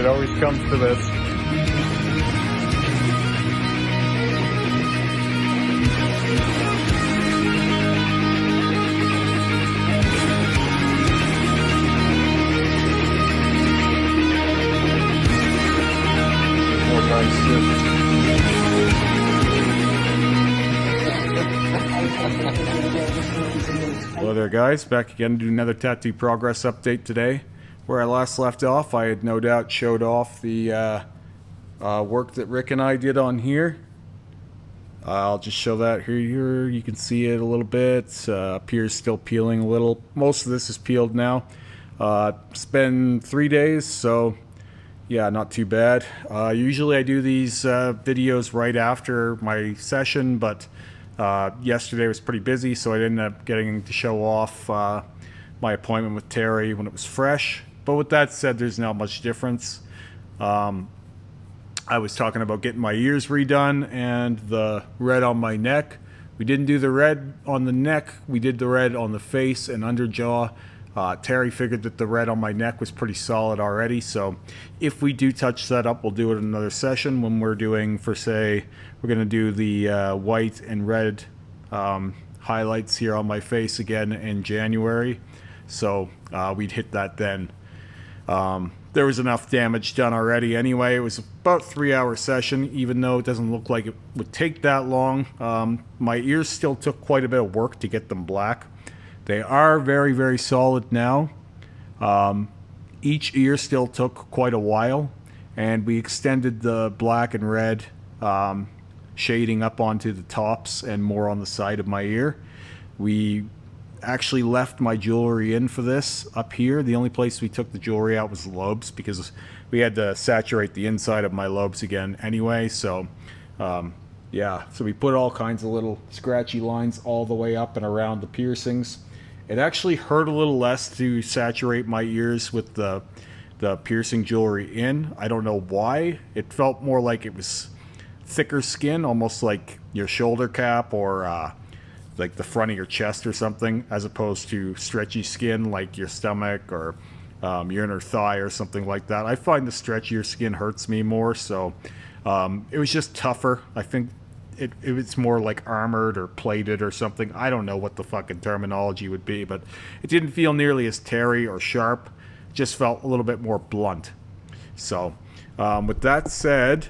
It always comes to this. Hello there guys, back again to do another tattoo progress update today. Where I last left off, I had no doubt showed off the work that Rick and I did on here. I'll just show that here. You can see it a little bit. Up here is still peeling a little. Most of this is peeled now. It's been 3 days, so yeah, not too bad. Usually I do these videos right after my session, but yesterday was pretty busy, so I ended up getting to show off my appointment with Terry when it was fresh. But with that said, there's not much difference. I was talking about getting my ears redone and the red on my neck. We didn't do the red on the neck. We did the red on the face and under jaw. Terry figured that the red on my neck was pretty solid already, so if we do touch that up, we'll do it in another session when we're doing, for say, we're going to do the white and red highlights here on my face again in January, so we'd hit that then. There was enough damage done already anyway. It was about a 3-hour session, even though it doesn't look like it would take that long. My ears still took quite a bit of work to get them black. They are very, very solid now. Each ear still took quite a while, and we extended the black and red shading up onto the tops and more on the side of my ear. We actually left my jewelry in for this up here. The only place we took the jewelry out was the lobes, because we had to saturate the inside of my lobes again anyway. So yeah, so we put all kinds of little scratchy lines all the way up and around the piercings. It actually hurt a little less to saturate my ears with the piercing jewelry in. I don't know why. It felt more like it was thicker skin, almost like your shoulder cap or like the front of your chest or something, as opposed to stretchy skin like your stomach or your inner thigh or something like that. I find the stretchier skin hurts me more, so it was just tougher. I think it's more like armored or plated or something. I don't know what the fucking terminology would be, but it didn't feel nearly as teary or sharp. It just felt a little bit more blunt. So with that said,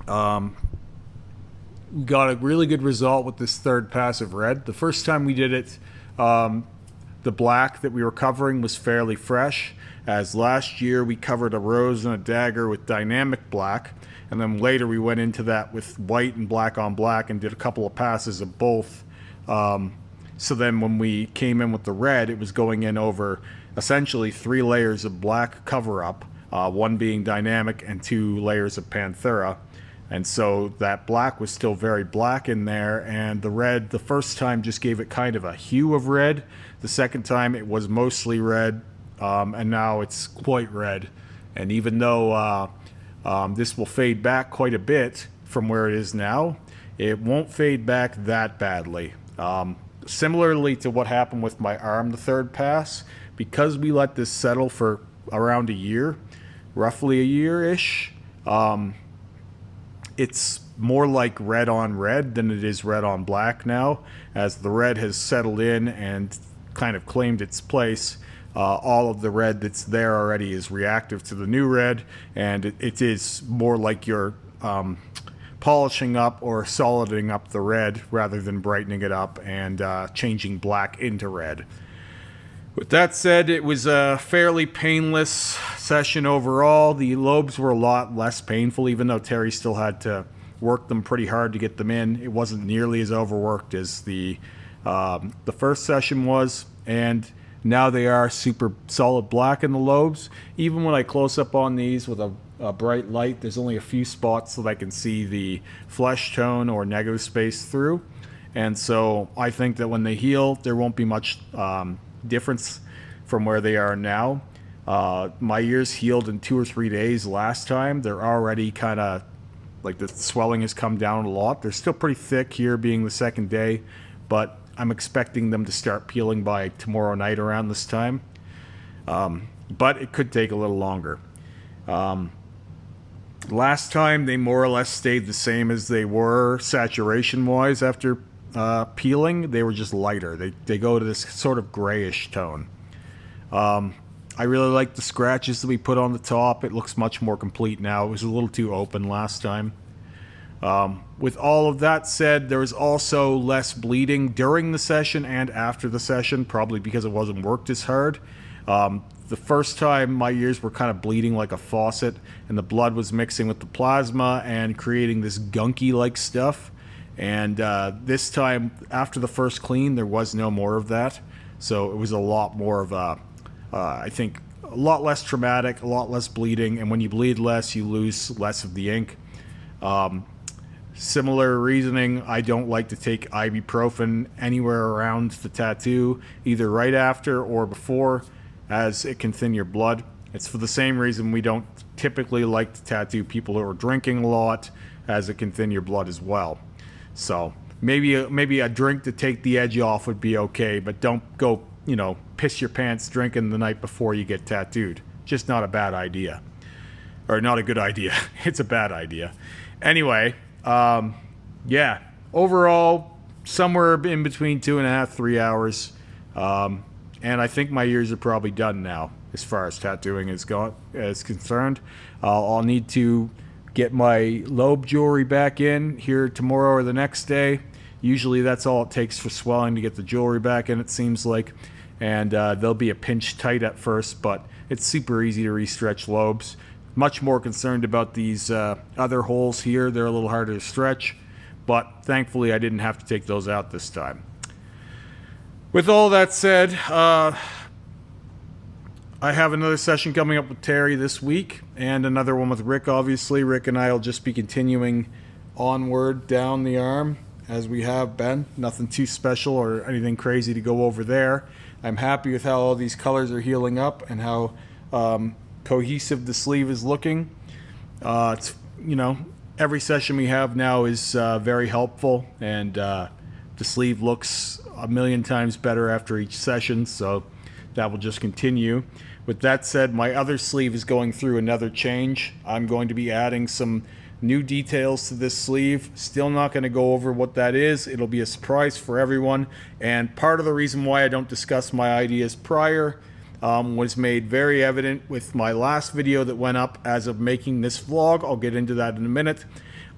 we got a really good result with this third pass of red. The first time we did it, the black that we were covering was fairly fresh, as last year we covered a rose and a dagger with dynamic black, and then later we went into that with white and black on black and did a couple of passes of both. So then when we came in with the red, it was going in over essentially 3 layers of black cover-up, one being dynamic and 2 layers of Panthera. And so that black was still very black in there, and the red the first time just gave it kind of a hue of red. The second time it was mostly red, and now it's quite red. And even though this will fade back quite a bit from where it is now, it won't fade back that badly. Similarly to what happened with my arm the third pass, because we let this settle for around a year, roughly a year-ish, it's more like red on red than it is red on black now, as the red has settled in and kind of claimed its place. All of the red that's there already is reactive to the new red, and it is more like you're polishing up or soliding up the red rather than brightening it up and changing black into red. With that said, it was a fairly painless session overall. The lobes were a lot less painful, even though Terry still had to work them pretty hard to get them in. It wasn't nearly as overworked as the first session was, and now they are super solid black in the lobes. Even when I close up on these with a bright light, there's only a few spots that I can see the flesh tone or negative space through. And so I think that when they heal, there won't be much difference from where they are now. My ears healed in 2 or 3 days last time. They're already kind of like the swelling has come down a lot. They're still pretty thick here being the second day, but I'm expecting them to start peeling by tomorrow night around this time. But it could take a little longer. Last time they more or less stayed the same as they were saturation wise after peeling. They were just lighter. They go to this sort of grayish tone. I really like the scratches that we put on the top. It looks much more complete now. It was a little too open last time. With all of that said, there was also less bleeding during the session and after the session, probably because it wasn't worked as hard. The first time my ears were kind of bleeding like a faucet, and the blood was mixing with the plasma and creating this gunky like stuff. And this time, after the first clean, there was no more of that. So it was a lot more of a, I think, a lot less traumatic, a lot less bleeding, and when you bleed less, you lose less of the ink. Similar reasoning, I don't like to take ibuprofen anywhere around the tattoo, either right after or before, as it can thin your blood. It's for the same reason we don't typically like to tattoo people who are drinking a lot, as it can thin your blood as well. So maybe a drink to take the edge off would be okay, but don't go, piss your pants drinking the night before you get tattooed. Just not a bad idea. Or not a good idea. It's a bad idea. Anyway, yeah, overall, somewhere in between 2.5, 3 hours. And I think my ears are probably done now, as far as tattooing is concerned. I'll need to get my lobe jewelry back in here tomorrow or the next day. Usually that's all it takes for swelling to get the jewelry back in, it seems like. And they'll be a pinch tight at first, but it's super easy to re-stretch lobes. Much more concerned about these other holes here. They're a little harder to stretch, but thankfully I didn't have to take those out this time. With all that said, I have another session coming up with Terry this week, and another one with Rick, obviously. Rick and I will just be continuing onward down the arm, as we have been. Nothing too special or anything crazy to go over there. I'm happy with how all these colors are healing up and how cohesive the sleeve is looking. It's, every session we have now is very helpful, and the sleeve looks a million times better after each session, so that will just continue. With that said, my other sleeve is going through another change. I'm going to be adding some new details to this sleeve. Still not going to go over what that is. It'll be a surprise for everyone, and part of the reason why I don't discuss my ideas prior was made very evident with my last video that went up as of making this vlog. I'll get into that in a minute.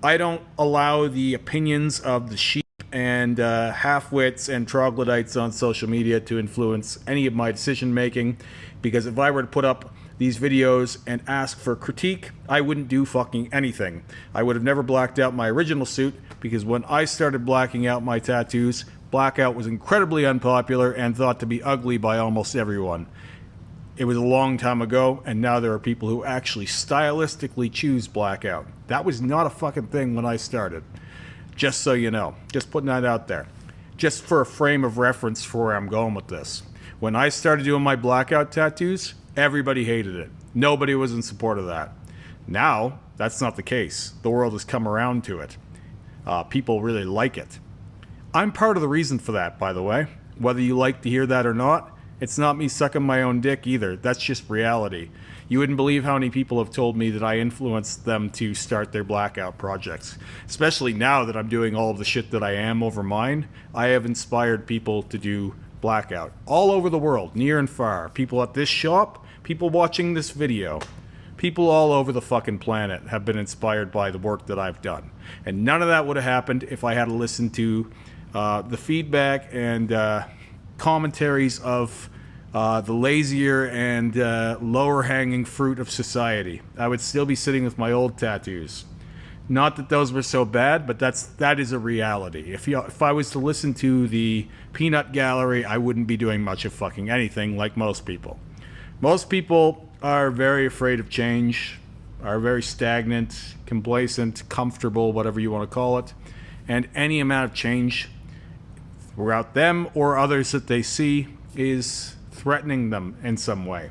I don't allow the opinions of the sheep and half-wits and troglodytes on social media to influence any of my decision making, because if I were to put up these videos and ask for critique, I wouldn't do fucking anything. I would have never blacked out my original suit, because when I started blacking out my tattoos, blackout was incredibly unpopular and thought to be ugly by almost everyone. It was a long time ago, and now there are people who actually stylistically choose blackout. That was not a fucking thing when I started. Just so you know. Just putting that out there. Just for a frame of reference for where I'm going with this. When I started doing my blackout tattoos, everybody hated it. Nobody was in support of that. Now, that's not the case. The world has come around to it. People really like it. I'm part of the reason for that, by the way. Whether you like to hear that or not, it's not me sucking my own dick either. That's just reality. You wouldn't believe how many people have told me that I influenced them to start their blackout projects. Especially now that I'm doing all of the shit that I am over mine, I have inspired people to do blackout. All over the world, near and far. People at this shop, people watching this video. People all over the fucking planet have been inspired by the work that I've done. And none of that would have happened if I had listened to the feedback and commentaries of the lazier and lower hanging fruit of society. I would still be sitting with my old tattoos. Not that those were so bad, but that is a reality. If I was to listen to the peanut gallery, I wouldn't be doing much of fucking anything like most people. Most people are very afraid of change, are very stagnant, complacent, comfortable, whatever you want to call it. And any amount of change throughout them or others that they see is threatening them in some way.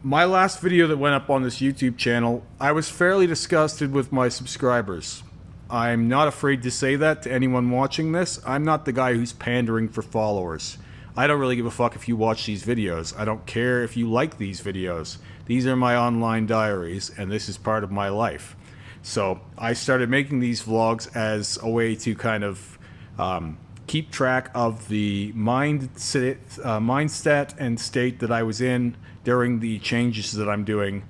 My last video that went up on this YouTube channel, I was fairly disgusted with my subscribers. I'm not afraid to say that to anyone watching this. I'm not the guy who's pandering for followers. I don't really give a fuck if you watch these videos. I don't care if you like these videos. These are my online diaries, and this is part of my life. So I started making these vlogs as a way to kind of keep track of the mindset and state that I was in during the changes that I'm doing.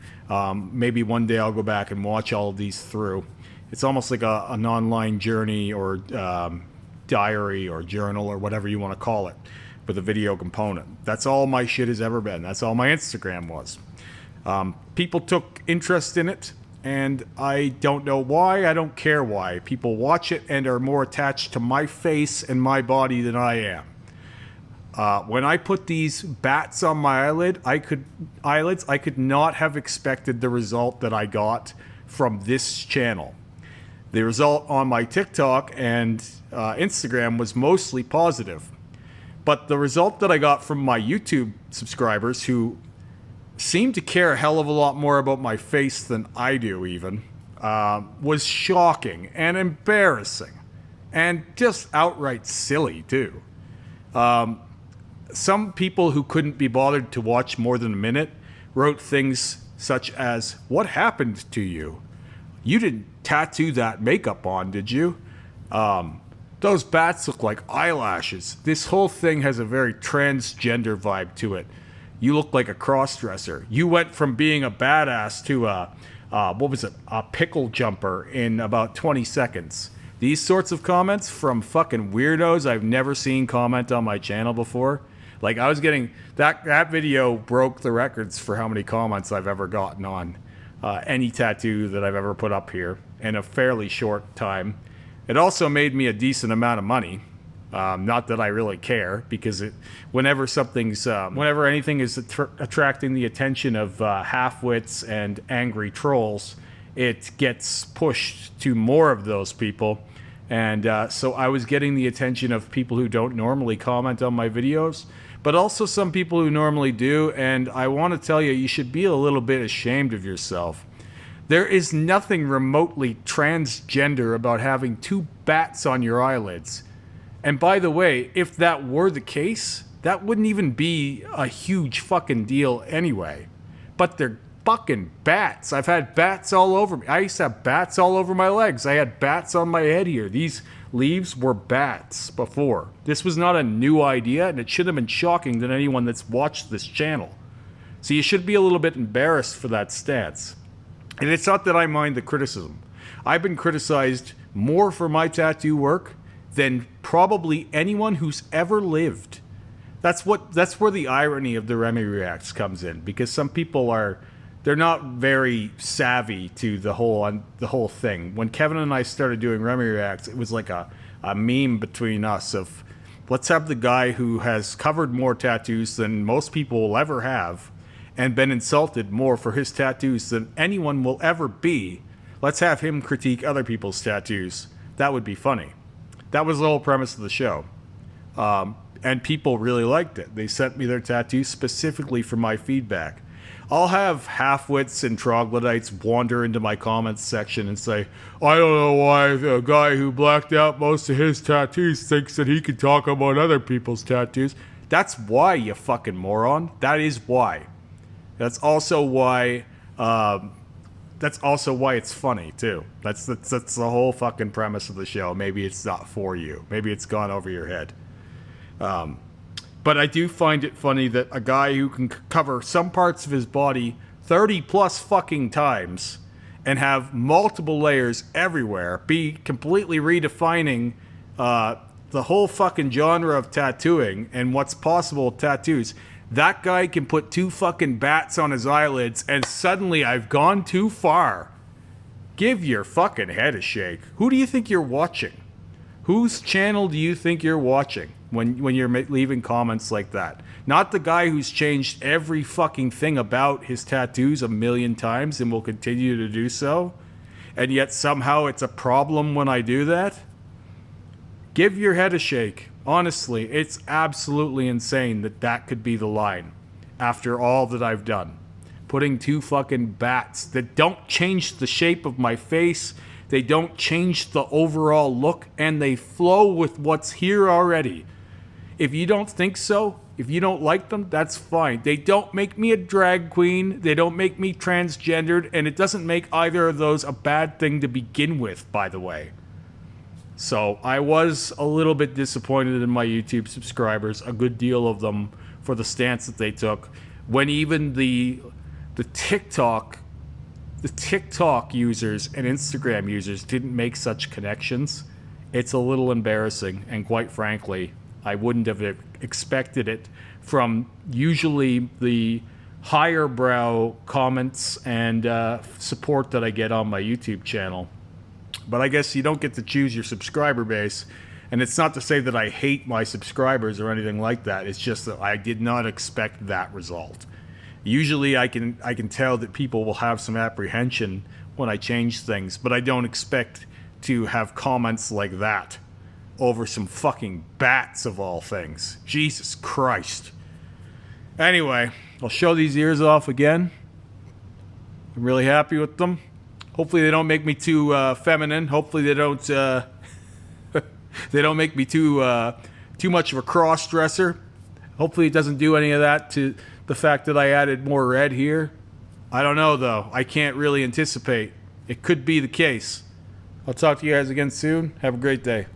Maybe one day I'll go back and watch all of these through. It's almost like an online journey or diary or journal or whatever you want to call it, with a video component. That's all my shit has ever been. That's all my Instagram was. People took interest in it, and I don't know why. I don't care why. People watch it and are more attached to my face and my body than I am. When I put these bats on my eyelids, I could not have expected the result that I got from this channel. The result on my TikTok and Instagram was mostly positive. But the result that I got from my YouTube subscribers, who seem to care a hell of a lot more about my face than I do even, was shocking and embarrassing. And just outright silly, too. Some people who couldn't be bothered to watch more than a minute wrote things such as, "What happened to you? You didn't tattoo that makeup on, did you? Those bats look like eyelashes. This whole thing has a very transgender vibe to it. You look like a cross-dresser. You went from being a badass to a pickle jumper in about 20 seconds. These sorts of comments from fucking weirdos I've never seen comment on my channel before. Like, I was getting... That video broke the records for how many comments I've ever gotten on any tattoo that I've ever put up here in a fairly short time. It also made me a decent amount of money. Not that I really care, because whenever anything is attracting the attention of half-wits and angry trolls, it gets pushed to more of those people. And so I was getting the attention of people who don't normally comment on my videos, but also some people who normally do. And I want to tell you, you should be a little bit ashamed of yourself. There is nothing remotely transgender about having two bats on your eyelids. And by the way, if that were the case, that wouldn't even be a huge fucking deal anyway. But they're fucking bats. I've had bats all over me. I used to have bats all over my legs. I had bats on my head here. These leaves were bats before. This was not a new idea, and it should have been shocking to anyone that's watched this channel. So you should be a little bit embarrassed for that stance. And it's not that I mind the criticism. I've been criticized more for my tattoo work than probably anyone who's ever lived. That's where the irony of the Remy Reacts comes in, because some people they're not very savvy to the whole thing. When Kevin and I started doing Remy Reacts, it was like a meme between us of, let's have the guy who has covered more tattoos than most people will ever have and been insulted more for his tattoos than anyone will ever be. Let's have him critique other people's tattoos. That would be funny. That was the whole premise of the show. And people really liked it. They sent me their tattoos specifically for my feedback. I'll have half-wits and troglodytes wander into my comments section and say, I don't know why the guy who blacked out most of his tattoos thinks that he can talk about other people's tattoos. That's why, you fucking moron. That is why. That's also why it's funny, too. That's the whole fucking premise of the show. Maybe it's not for you. Maybe it's gone over your head. But I do find it funny that a guy who can cover some parts of his body 30 plus fucking times and have multiple layers everywhere, be completely redefining the whole fucking genre of tattooing and what's possible with tattoos. That guy can put two fucking bats on his eyelids and suddenly I've gone too far. Give your fucking head a shake. Who do you think you're watching? Whose channel do you think you're watching when you're leaving comments like that? Not the guy who's changed every fucking thing about his tattoos a million times and will continue to do so, and yet somehow it's a problem when I do that? Give your head a shake. Honestly, it's absolutely insane that could be the line after all that I've done. Putting two fucking bats that don't change the shape of my face, they don't change the overall look, and they flow with what's here already. If you don't think so, If you don't like them, that's fine. They don't make me a drag queen. They don't make me transgendered. And it doesn't make either of those a bad thing to begin with, by the way. So I was a little bit disappointed in my YouTube subscribers, a good deal of them, for the stance that they took. When even the TikTok users and Instagram users didn't make such connections, it's a little embarrassing. And quite frankly, I wouldn't have expected it from usually the higher brow comments and support that I get on my YouTube channel. But I guess you don't get to choose your subscriber base. And it's not to say that I hate my subscribers or anything like that. It's just that I did not expect that result. Usually I can tell that people will have some apprehension when I change things, but I don't expect to have comments like that over some fucking bats of all things. Jesus Christ. Anyway, I'll show these ears off again. I'm really happy with them. Hopefully they don't make me too feminine. Hopefully they don't they don't make me too much of a cross-dresser. Hopefully it doesn't do any of that to the fact that I added more red here. I don't know, though. I can't really anticipate. It could be the case. I'll talk to you guys again soon. Have a great day.